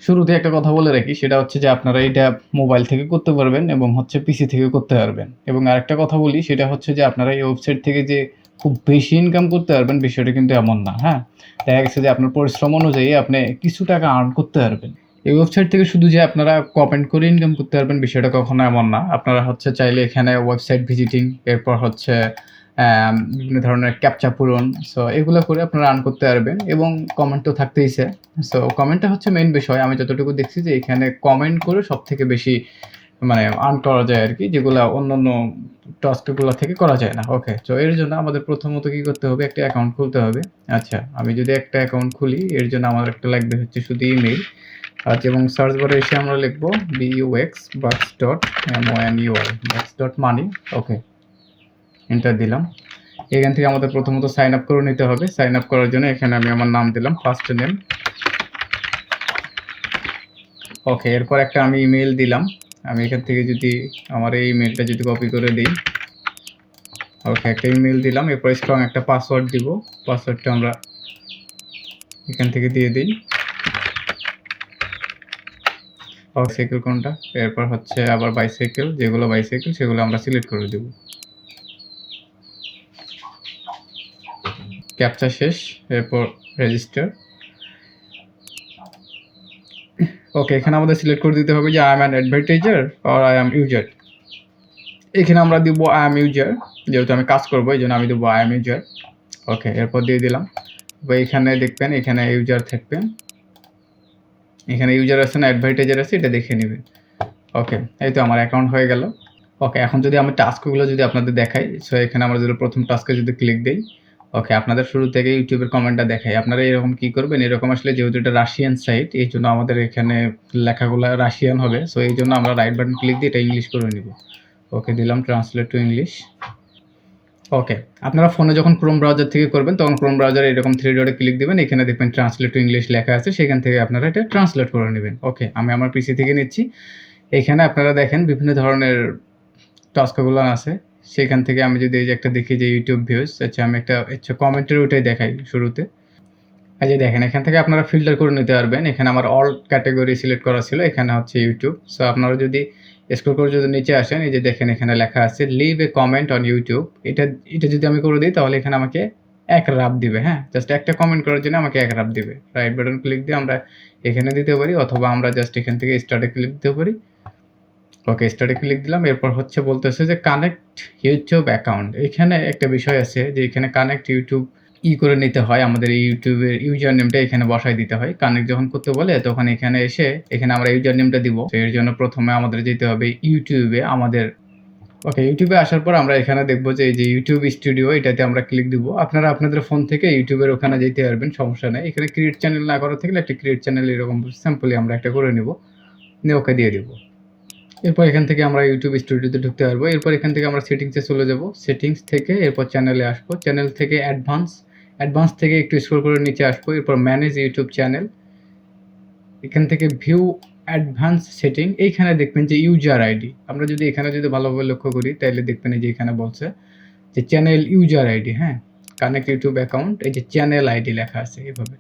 শুরুতে একটা কথা বলে রাখি সেটা হচ্ছে যে আপনারা এটা মোবাইল থেকে করতে পারবেন এবং হচ্ছে পিসি থেকে করতে পারবেন। এবং আরেকটা কথা বলি সেটা হচ্ছে যে আপনারা এই ওয়েবসাইট থেকে যে খুব বেশি ইনকাম করতে পারবেন বিষয়টা কিন্তু এমন না, হ্যাঁ? দেখা গেছে যে আপনার পরিশ্রম অনুযায়ী আপনি কিছু টাকা আর্ন করতে পারবেন। এই ওয়েবসাইট থেকে শুধু যে আপনারা কমেন্ট করে ইনকাম করতে পারবেন বিষয়টা কখনো এমন না। আপনারা হচ্ছে চাইলে এখানে ওয়েবসাইট ভিজিটিং, এরপর হচ্ছে বিভিন্ন ধরনের ক্যাপচা পূরণ। সো এগুলা করে আপনারা আর্ন করতে পারবেন এবং কমেন্ট তো থাকতেইছে। সো কমেন্টটা হচ্ছে মেইন বিষয়। আমি যতটুকু দেখছি যে এখানে কমেন্ট করে সবথেকে বেশি মানে আর্ন করা যায় আরকি, যেগুলা অন্যান্য টাস্কগুলা থেকে করা যায় না। ওকে। সো এর জন্য আমাদের প্রথমত কি করতে হবে? একটা অ্যাকাউন্ট খুলতে হবে। আচ্ছা, আমি যদি একটা অ্যাকাউন্ট খুলি এর জন্য আমার একটা লাগবে হচ্ছে শুধু ইমেইল। আচ্ছা, এবং সার্চ বারে এসে আমরা লিখব buxbucks.money bucks.money। ওকে, এন্টার দিলাম। এখান থেকে আমাদের প্রথমত সাইন আপ করে নিতে হবে। সাইন আপ করার জন্য এখানে আমি আমার নাম দিলাম, ফার্স্ট নেম। ওকে, এরপর একটা আমি ইমেইল দিলাম। আমি এখান থেকে যদি আমার এই ইমেইলটা যদি কপি করে দিই, ওকে, একটা ইমেইল দিলাম। এরপর স্ট্রং একটা পাসওয়ার্ড দিব। পাসওয়ার্ডটা আমরা এখান থেকে দিয়ে দিই। বাইসাইকেল কোনটা? এরপর হচ্ছে আবার বাইসাইকেল, যেগুলো বাইসাইকেল সেগুলো আমরা সিলেক্ট করে দেব। ক্যাপচা শেষ, এরপর রেজিস্টার। ওকে, এখানে আমাদের সিলেক্ট করে দিতে হবে যে I am an advertiser or I am user. এখানে আমরা দিব আই এম ইউজার, যেহেতু আমি কাজ করবো এই জন্য আমি দেবো আই এম ইউজার। ওকে, এরপর দিয়ে দিলাম। এখানে দেখবেন এখানে ইউজার থাকবেন, এখানে ইউজার আছে না অ্যাডভার্টাইজার আছে, এটা দেখে নেবেন। ওকে, এই তো আমার অ্যাকাউন্ট হয়ে গেল। ওকে, এখন যদি আমি টাস্কগুলো যদি আপনাদের দেখাই, সো এখানে আমরা যদি প্রথম টাস্কে যদি ক্লিক দিই, ওকে, আপনাদের শুরু থেকে ইউটিউবের কমেন্টটা দেখাই। আপনারা এরকম কি করবেন, এরকম আসলে যেহেতু এটা রাশিয়ান সাইট এই জন্য আমাদের এখানে লেখাগুলো রাশিয়ান হবে। সো এই জন্য আমরা রাইট বাটন ক্লিক দিয়ে এটা ইংলিশ করে নিব। ওকে, দিলাম ট্রান্সলেট টু ইংলিশ। ওকে, আপনারা ফোনে যখন ক্রোম ব্রাউজার থেকে করবেন তখন ক্রোম ব্রাউজারে এরকম থ্রি ডটে ক্লিক দিবেন, এখানে দেখবেন ট্রান্সলেট টু ইংলিশ লেখা আছে, সেখান থেকে আপনারা এটা ট্রান্সলেট করে নেবেন। ওকে, আমি আমার পিসি থেকে নিচ্ছি। এখানে আপনারা দেখেন বিভিন্ন ধরনের টাস্কগুলো আছে, সেখান থেকে আমি যদি এই যে একটা দেখি যে ইউটিউব ভিউজ, আচ্ছা আমি একটা কমেন্টের ওইটাই দেখাই শুরুতে। এই যে দেখেন এখান থেকে আপনারা ফিল্টার করে নিতে পারবেন। এখানে আমার অল ক্যাটেগরি সিলেক্ট করা ছিল, এখানে হচ্ছে ইউটিউব। সো আপনারা যদি স্ক্রল করে যদি নিচে আসেন, এই যে দেখেন এখানে লেখা আছে leave a comment on YouTube. এটা এটা যদি আমি করে দিই তাহলে এখানে আমাকে এক রাব দিবে, হ্যাঁ, জাস্ট একটা কমেন্ট করার জন্য আমাকে এক রাব দিবে। রাইট বাটন ক্লিক দিয়ে আমরা এখানে দিতে পারি, অথবা আমরা জাস্ট এখান থেকে স্টার্টে ক্লিক দিতে পারি। ওকে, স্টার্টে ক্লিক দিলাম। এরপর হচ্ছে বলতেছে যে কানেক্ট ইউটিউব অ্যাকাউন্ট। এখানে একটা বিষয় আছে যে এখানে কানেক্ট ইউটিউব করে নিতে হয়, আমাদের এই ইউটিউবের ইউজার নেমটা এখানে বসায় দিতে হয়। কানেক্ট যখন করতে বলে তখন এখানে এসে এখানে আমরা ইউজার নেমটা দিব। তো এর জন্য প্রথমে আমাদের যেতে হবে ইউটিউবে আমাদের। ওকে, ইউটিউবে আসার পর আমরা এখানে দেখবো যে এই যে ইউটিউব স্টুডিও, এটাতে আমরা ক্লিক দিব। আপনারা আপনাদের ফোন থেকে ইউটিউবের ওখানে যেতে পারবেন, সমস্যা নেই। এখানে ক্রিয়েট চ্যানেল না করা থাকলে একটা ক্রিয়েট চ্যানেল এরকম সিম্পলি আমরা একটা করে নিব, নিয়ে ওকে দিয়ে দিব। এরপর এখান থেকে আমরা ইউটিউব স্টুডিওতে ঢুকতে পারবো। এরপর এখান থেকে আমরা সেটিংসে চলে যাব। সেটিংস থেকে এরপর চ্যানেলে আসবো। চ্যানেল থেকে অ্যাডভান্স থেকে একটু স্ক্রল করে নিচে আসবো। এরপর ম্যানেজ ইউটিউব চ্যানেল। এখান থেকে ভিউ অ্যাডভান্স সেটিং, এইখানে দেখবেন যে ইউজার আইডি। আমরা যদি এখানে যদি ভালোভাবে লক্ষ্য করি তাহলে দেখবেন যে এখানে বলছে যে চ্যানেল ইউজার আইডি, হ্যাঁ, কানেক্ট ইউটিউব অ্যাকাউন্ট, এই যে চ্যানেল আইডি লেখা আছে, এভাবে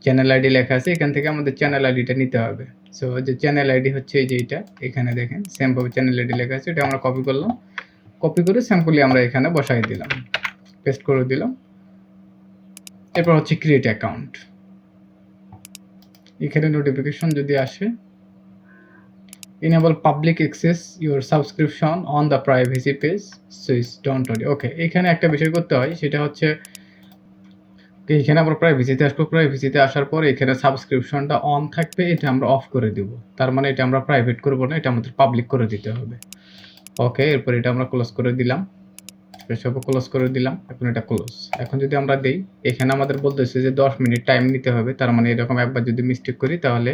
চ্যানেল আইডি লেখা আছে। এখান থেকে আমাদের চ্যানেল আইডিটা নিতে হবে। সো যে চ্যানেল আইডি হচ্ছে এই যে এটা, এখানে দেখেন সেমভাবে চ্যানেল আইডি লেখা আছে, এটা আমরা কপি করলাম। কপি করে স্যাম্পলি আমরা এখানে বসাই দিলাম, পেস্ট করে দিলাম। এরপর হচ্ছে ক্রিয়েট অ্যাকাউন্ট। এখানে নোটিফিকেশন যদি আসে, enable public access your subscription on the privacy page, switch don't only। ওকে, এখানে একটা বিষয় করতে হয়, সেটা হচ্ছে এখানে আমরা প্রাইভেসিতে আসবো। প্রাইভেসিতে আসার পর এখানে সাবস্ক্রিপশনটা অন থাকবে, এটা আমরা অফ করে দিব। তার মানে এটা আমরা প্রাইভেট করব না, এটা আমাদের পাবলিক করে দিতে হবে। ওকে, এরপর এটা আমরা ক্লোজ করে দিলাম, সব ক্লোজ করে দিলাম। এখন এটা ক্লোজ। এখন যদি আমরা দেই, এখানে আমাদের বলতেছে যে 10 মিনিট টাইম নিতে হবে। তার মানে এরকম একবার যদি মিস্টেক করি তাহলে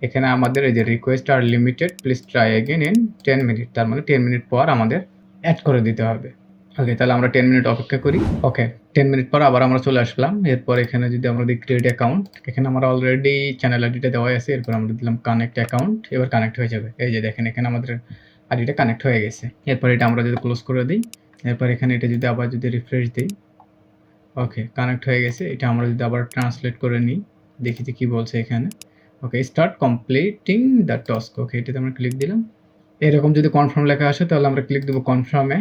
এখানে আমাদের এই যে request are limited, please try again in 10 minute, তার মানে 10 মিনিট পর আমাদের অ্যাড করে দিতে হবে। ওকে, তাহলে আমরা 10 মিনিট অপেক্ষা করি। ওকে, 10 মিনিট পর আবার আমরা চলে আসলাম। এরপর এখানে যদি আমরা দিই ক্রিয়েট অ্যাকাউন্ট, এখানে আমরা অলরেডি চ্যানেল আইডিটা দেওয়া আছে। এরপর আমরা দিলাম কানেক্ট অ্যাকাউন্ট, এবার কানেক্ট হয়ে যাবে। এই যে দেখেন এখানে আমাদের আইডিটা কানেক্ট হয়ে গেছে। এরপর এটা আমরা যদি ক্লোজ করে দিই, এরপর এখানে এটা যদি আবার যদি রিফ্রেশ দিই, ওকে, কানেক্ট হয়ে গেছে। এটা আমরা যদি আবার ট্রান্সলেট করে নিই, দেখি যে কী বলছে এখানে। ওকে, স্টার্ট কমপ্লিটিং দ্য টাস্ক। ওকে, এটাতে আমরা ক্লিক দিলাম। এরকম যদি কনফার্ম লেখা আসে তাহলে আমরা ক্লিক দেবো কনফার্মে।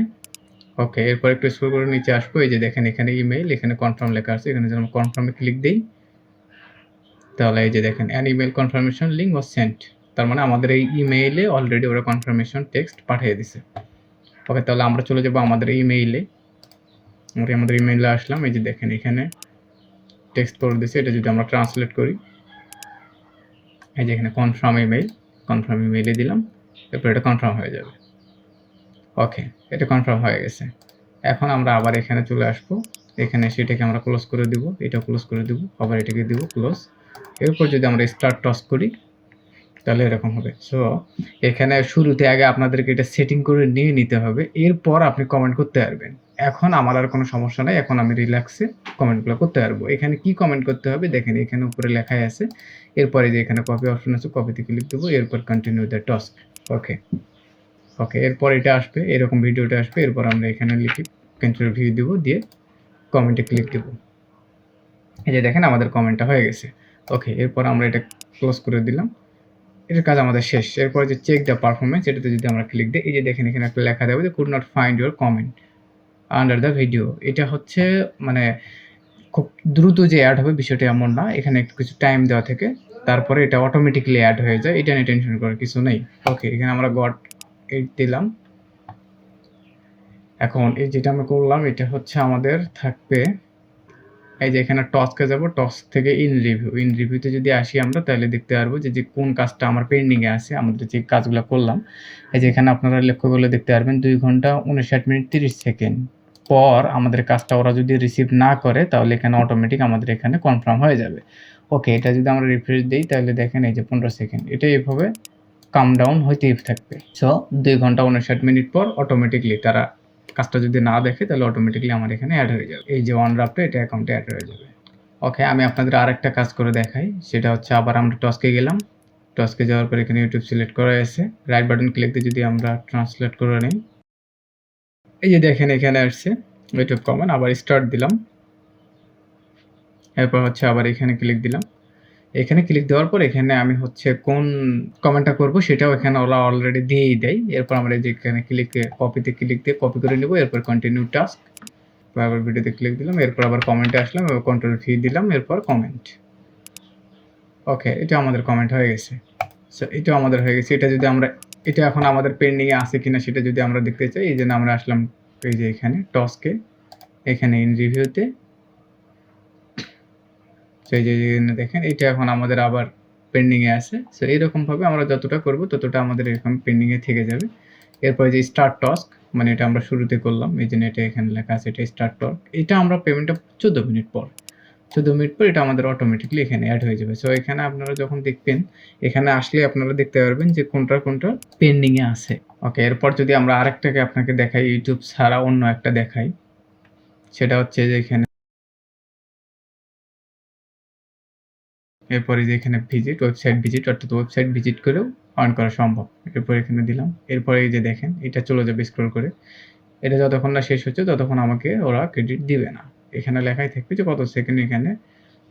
ওকে, এরপর একটু স্ক্রল করে নিচে আসবো, এই যে দেখেন এখানে ইমেইল, এখানে কনফার্ম লেখা আছে, এখানে যদি আমরা কনফার্মে ক্লিক দিই তাহলে এই যে দেখেন an email confirmation link was sent, তার মানে আমাদের এই ইমেইলে অলরেডি ওরা কনফার্মেশন টেক্সট পাঠিয়ে দিছে। ওকে, তাহলে আমরা চলে যাব আমাদের ইমেইলে। আমরা আমাদের ইমেইলে আসলাম, এই যে দেখেন এখানে টেক্সট করে দিছে, এটা যদি আমরা ট্রান্সলেট করি, এই যে এখানে কনফার্ম ইমেইলে দিলাম, এরপর এটা কনফার্ম হয়ে যাবে। ওকে, এটা কনফার্ম হয়ে গেছে। এখন আমরা আবার এখানে চলে আসবো, এখানে সেটাকে আমরা ক্লোজ করে দিব, এটা ক্লোজ করে দিব, আবার এটাকে দিব ক্লোজ। এরপর যদি আমরা স্টার্ট টাস্ক করি তাহলে এরকম হবে। সো এখানে শুরুতে আগে আপনাদেরকে এটা সেটিং করে নিয়ে নিতে হবে, এরপর আপনি কমেন্ট করতে পারবেন। এখন আমার আর কোনো সমস্যা নাই, এখন আমি রিল্যাক্সে কমেন্টগুলো করতে পারবো। এখানে কি কমেন্ট করতে হবে দেখেন, এখানে উপরে লেখাই আছে। এরপরে যে এখানে কপি অপশন আছে, কপিতে ক্লিক দেবো, এরপর কন্টিনিউ দ্য টাস্ক। ওকে, এরপর এটা আসবে, এরকম ভিডিওটা আসবে, এরপর আমরা এখানে লিখি কন্ট্রোল ভি দেবো, দিয়ে কমেন্টে ক্লিক দেবো। এই যে দেখেন আমাদের কমেন্টটা হয়ে গেছে। ওকে, এরপর আমরা এটা ক্লোজ করে দিলাম, এটার কাজ আমাদের শেষ। এরপর যে চেক দ্য পারফরমেন্স, এটাতে যদি আমরা ক্লিক দিই, এই যে দেখেন এখানে একটা লেখা দেবে যে could not find your comment under the video. এটা হচ্ছে মানে খুব দ্রুত যে অ্যাড হবে বিষয়টা এমন না, এখানে একটু কিছু টাইম দেওয়া থেকে তারপরে এটা অটোমেটিক্যালি অ্যাড হয়ে যায়, এটা নিয়ে টেনশন করার কিছু নেই। ওকে, এখানে আমরা গট 8 দিলাম। এখন এই যেটা আমরা করলাম এটা হচ্ছে আমাদের থাকবে, এই যে এখানে টস্কে যাব, টস্ক থেকে ইন রিভিউতে যদি আসি আমরা তাহলে দেখতে পারবো যে কোন কাজটা আমার পেন্ডিংয়ে আছে, আমাদের যে কাজগুলো করলাম। এই যে এখানে আপনারা লক্ষ্য করলে দেখতে পারবেন 2 ঘন্টা 59 মিনিট 30 সেকেন্ড পর আমাদের কাজটা ওরা যদি রিসিভ না করে তাহলে এখানে অটোমেটিক আমাদের এখানে কনফার্ম হয়ে যাবে। ওকে, এটা যদি আমরা রিফ্রেশ দিই তাহলে দেখেন এই যে 15 সেকেন্ড, এটা এইভাবে কাম ডাউন হইতেই থাকবে। সো 2 ঘন্টা 59 মিনিট পর অটোমেটিকলি তারা কাজটা যদি না দেখে তাহলে অটোমেটিকলি আমার এখানে অ্যাড হয়ে যাবে, এই যে ওয়ান ড্রাফটে এটা অ্যাকাউন্টে অ্যাড হয়ে যাবে। ওকে, আমি আপনাদের আরেকটা কাজ করে দেখাই, সেটা হচ্ছে আবার আমরা টস্কে গেলাম, টস্কে যাওয়ার পর এখানে ইউটিউব সিলেক্ট করা আছে, রাইট বাটন ক্লিক দিয়ে যদি আমরা ট্রান্সলেট করে নিই, এই যে দেখেন এখানে আসছে ইউটিউব কমেন্ট, আবার স্টার্ট দিলাম, এরপর হচ্ছে আবার এখানে ক্লিক দিলাম। এখানে ক্লিক দেওয়ার পর এখানে আমি হচ্ছে কোন কমেন্টটা করব সেটাও এখানে ওরা অলরেডি দিয়েই দেয়। এরপর আমরা যে এখানে কপিতে ক্লিক দিয়ে কপি করে নেব, এরপর কন্টিনিউ টাস্ক, আবার ভিডিওতে ক্লিক দিলাম, এরপর আবার কমেন্টে আসলাম এবং কন্ট্রোল ভি দিলাম, এরপর কমেন্ট। ওকে, এটা আমাদের কমেন্ট হয়ে গেছে। সো এটা আমাদের হয়ে গেছে। এটা যদি আমরা, এটা এখন আমাদের পেন্ডিংয়ে আছে কিনা সেটা যদি আমরা দেখতে চাই, এই জন্য আমরা আসলাম এই যে এখানে টস্কে, এখানে ইন রিভিউতে, সেই যে দেখেন এটা এখন আমাদের আবার পেন্ডিংয়ে আছে। সো এইরকমভাবে আমরা যতটা করব ততটা আমাদের এরকম পেন্ডিংয়ে থেকে যাবে। এরপরে যে স্টার্ট টাস্ক, মানে এটা আমরা শুরুতে করলাম, এই জন্য এটা এখানে লেখা আছে, এটা স্টার্ট টাস্ক, এটা আমরা পেমেন্টটা 14 মিনিট পর, 14 মিনিট পর এটা আমাদের অটোমেটিকলি এখানে অ্যাড হয়ে যাবে। সো এখানে আপনারা যখন দেখবেন, এখানে আসলে আপনারা দেখতে পারবেন যে কোনটা পেন্ডিংয়ে আছে। ওকে, এরপর যদি আমরা আরেকটাকে আপনাকে দেখাই, ইউটিউব ছাড়া অন্য একটা দেখাই, সেটা হচ্ছে যে এখানে এরপরে যে এখানে ওয়েবসাইট ভিজিট, অর্থাৎ ওয়েবসাইট ভিজিট করেও অন করা সম্ভব। এরপর এখানে দিলাম, এরপরে এই যে দেখেন এটা চলে যাবে স্ক্রল করে, এটা যতক্ষণ না শেষ হচ্ছে ততক্ষণ আমাকে ওরা ক্রেডিট দিবে না। এখানে লেখাই থাকবে যে কত সেকেন্ড এখানে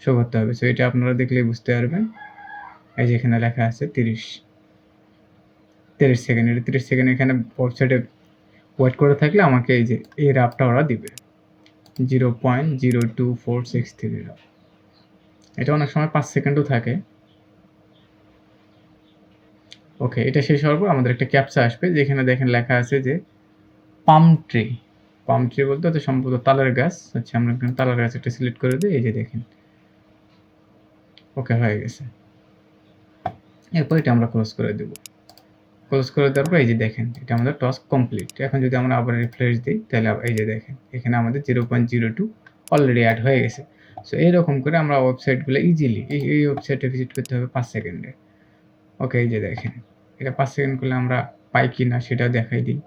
শো করতে হবে। সো এটা আপনারা দেখলেই বুঝতে পারবেন, এই যে এখানে লেখা আছে 30 সেকেন্ড, এটা 30 সেকেন্ড এখানে ওয়েবসাইটে ওয়েট করে থাকলে আমাকে এই যে এই রাফটা ওরা দিবে 0.024630। এটা অনেক সময় 5 সেকেন্ডও থাকে। ওকে, এটা শেষ হওয়ার পর আমাদের একটা ক্যাপচা আসবে, যেখানে দেখেন লেখা আছে যে পাম ট্রি বলতে হচ্ছে সম্ভবত তালের গাছ। আচ্ছা, আমরা এখানে তালের গাছ একটা সিলেক্ট করে দিই, এই যে দেখেন ওকে হয়ে গেছে। এরপর এটা আমরা ক্লোজ করে দেব, ক্লোজ করে দেওয়ার পর এই যে দেখেন এটা আমাদের টাস্ক কমপ্লিট। এখন যদি আমরা আবার রিফ্রেশ দিই তাহলে এই যে দেখেন এখানে আমাদের 0.02 অলরেডি অ্যাড হয়ে গেছে। সো এইরকম করে আমরা ওয়েবসাইটগুলো ইজিলি, এই ওয়েবসাইটে ভিজিট করতে হবে 5 সেকেন্ডে। ওকে, এই যে দেখেন এটা 5 সেকেন্ড করলে আমরা পাই কি না সেটা দেখাই দিই।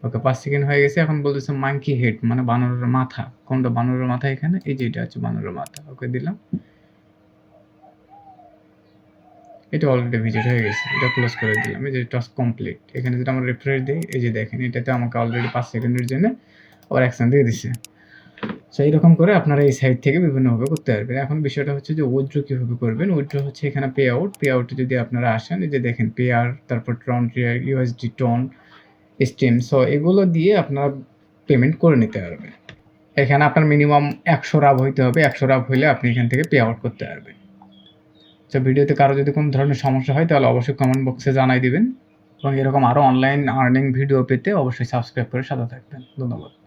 ওকে, 5 সেকেন্ড হয়ে গেছে। এখন বলতেছে মাঙ্কি হেড, মানে বানরের মাথা। কোনটা বানরের মাথা? এখানে এই যে এটা হচ্ছে বানরের মাথা। ওকে দিলাম, এটা অলরেডি ভিজিট হয়ে গেছে, এটা ক্লোজ করে দিলাম। এই যে টাস্ক কমপ্লিট। এখানে যদি আমরা রিফ্রেশ দিই, এই যে দেখেন এটাতে আমাকে অলরেডি 5 সেকেন্ডের জন্য আবার অ্যাকশন দিয়ে দিছে। সো এইরকম করে আপনারা এই সাইট থেকে বিভিন্নভাবে করতে পারবেন। এখন বিষয়টা হচ্ছে যে উইথড্র কীভাবে করবেন? উইথড্র হচ্ছে এখানে পে আউটে যদি আপনারা আসেন, এই যে দেখেন পেয়ার, তারপর ট্রন, ইউএসডি, টোন, স্টিম। সো এগুলো দিয়ে আপনারা পেমেন্ট করে নিতে পারবেন। এখানে আপনার মিনিমাম ১০০ রাব হইতে হবে। ১০০ রাব হইলে আপনি এখান থেকে পে আউট করতে পারবেন। তো ভিডিওতে কারো যদি কোনো ধরনের সমস্যা হয় তাহলে অবশ্যই কমেন্ট বক্সে জানাই দিবেন এবং এরকম আরও অনলাইন আর্নিং ভিডিও পেতে অবশ্যই সাবস্ক্রাইব করে সাথে থাকবেন। ধন্যবাদ।